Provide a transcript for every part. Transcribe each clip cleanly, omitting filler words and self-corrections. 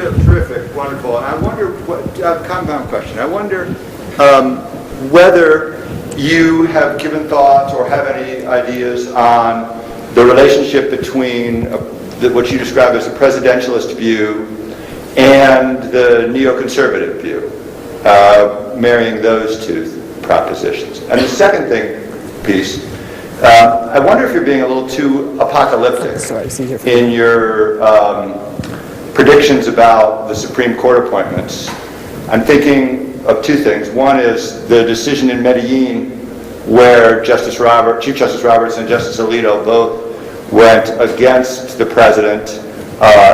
Terrific, wonderful. And I wonder, compound question. I wonder whether you have given thoughts or have any ideas on the relationship between what you describe as a presidentialist view and the neoconservative view, marrying those two propositions. And the second piece, I wonder if you're being a little too apocalyptic in your predictions about the Supreme Court appointments. I'm thinking of two things. One is the decision in Medellin where Chief Justice Roberts and Justice Alito both went against the president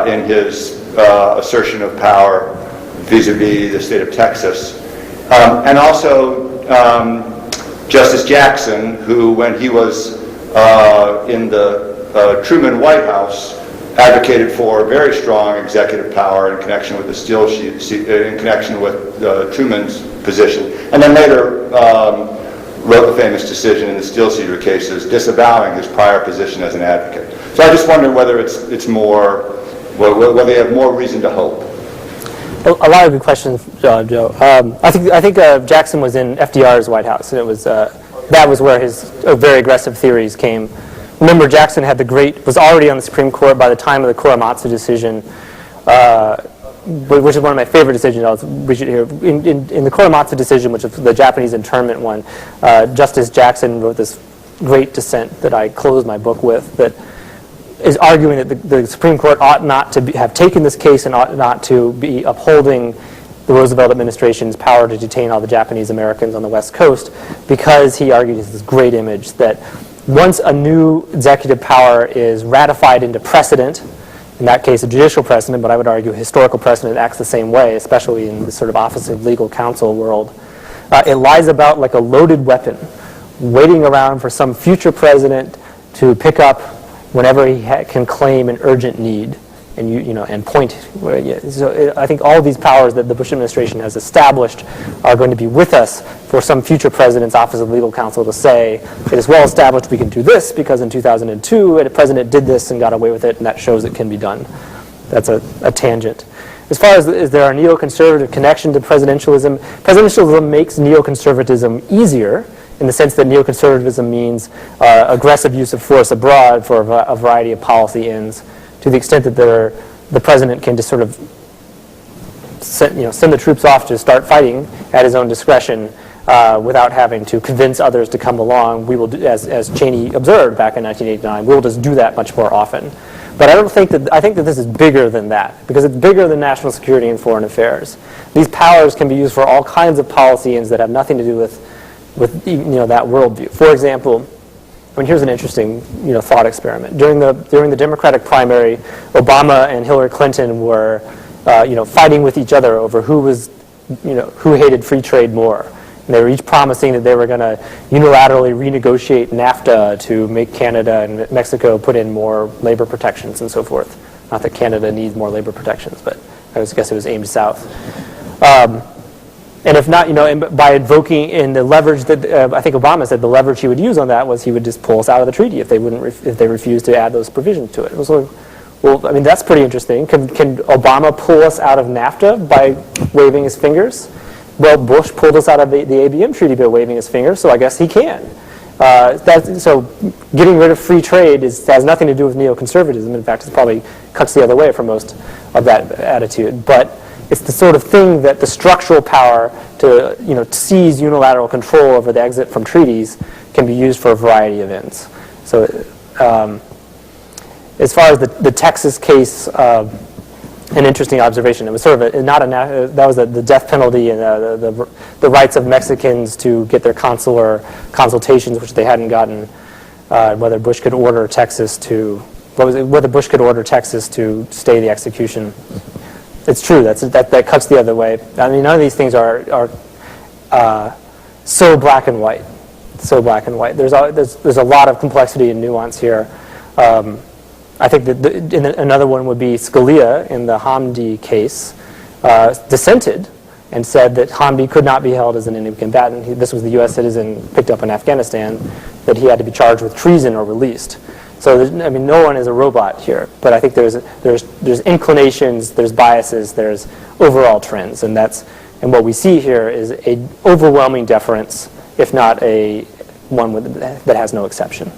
in his assertion of power vis-a-vis the state of Texas. And also Justice Jackson, who, when he was in the Truman White House, advocated for very strong executive power in connection with the Steele in connection with Truman's position, and then later wrote the famous decision in the Steele-Cedar cases disavowing his prior position as an advocate. So I just wonder whether it's more, whether they have more reason to hope. A lot of good questions, Joe. I think Jackson was in FDR's White House, and it was that was where his very aggressive theories came. Remember, Jackson was already on the Supreme Court by the time of the Korematsu decision, which is one of my favorite decisions. I'll read it here. In the Korematsu decision, which is the Japanese internment one, Justice Jackson wrote this great dissent that I close my book with, that is arguing that the Supreme Court ought not to have taken this case and ought not to be upholding the Roosevelt administration's power to detain all the Japanese Americans on the West Coast, because he argued this great image that once a new executive power is ratified into precedent, in that case a judicial precedent, but I would argue a historical precedent acts the same way, especially in the sort of office of legal counsel world, it lies about like a loaded weapon, waiting around for some future president to pick up whenever he can claim an urgent need, and point. So I think all of these powers that the Bush administration has established are going to be with us for some future president's Office of Legal Counsel to say, it is well established we can do this because in 2002 a president did this and got away with it, and that shows it can be done. That's a tangent. As far as is there a neoconservative connection to presidentialism, presidentialism makes neoconservatism easier in the sense that neoconservatism means aggressive use of force abroad for a variety of policy ends, to the extent that the president can just sort of send the troops off to start fighting at his own discretion without having to convince others to come along. We will, as Cheney observed back in 1989, we will just do that much more often. But I think that this is bigger than that, because it's bigger than national security and foreign affairs. These powers can be used for all kinds of policy ends that have nothing to do with that worldview. For example, here's an interesting thought experiment. During the Democratic primary, Obama and Hillary Clinton were fighting with each other over who hated free trade more. And they were each promising that they were going to unilaterally renegotiate NAFTA to make Canada and Mexico put in more labor protections and so forth. Not that Canada needs more labor protections, but I guess it was aimed south. And if not, by invoking in the leverage that I think Obama said the leverage he would use on that was he would just pull us out of the treaty if they refused to add those provisions to it. It was like, well, that's pretty interesting. Can Obama pull us out of NAFTA by waving his fingers? Well, Bush pulled us out of the ABM treaty by waving his fingers, so I guess he can. So getting rid of free trade has nothing to do with neoconservatism. In fact, it probably cuts the other way for most of that attitude. But it's the sort of thing that the structural power to seize unilateral control over the exit from treaties can be used for a variety of ends. So as far as the Texas case, an interesting observation. It was sort of that was the death penalty and the rights of Mexicans to get their consular consultations, which they hadn't gotten. Whether Bush could order Texas to stay the execution. It's true. That cuts the other way. I mean, none of these things are so black and white. So black and white. There's a lot of complexity and nuance here. I think that another one would be Scalia in the Hamdi case dissented and said that Hamdi could not be held as an enemy combatant. This was the U.S. citizen picked up in Afghanistan, that he had to be charged with treason or released. So I mean, no one is a robot here, but I think there's inclinations, there's biases, there's overall trends, and what we see here is an overwhelming deference, if not one that has no exception.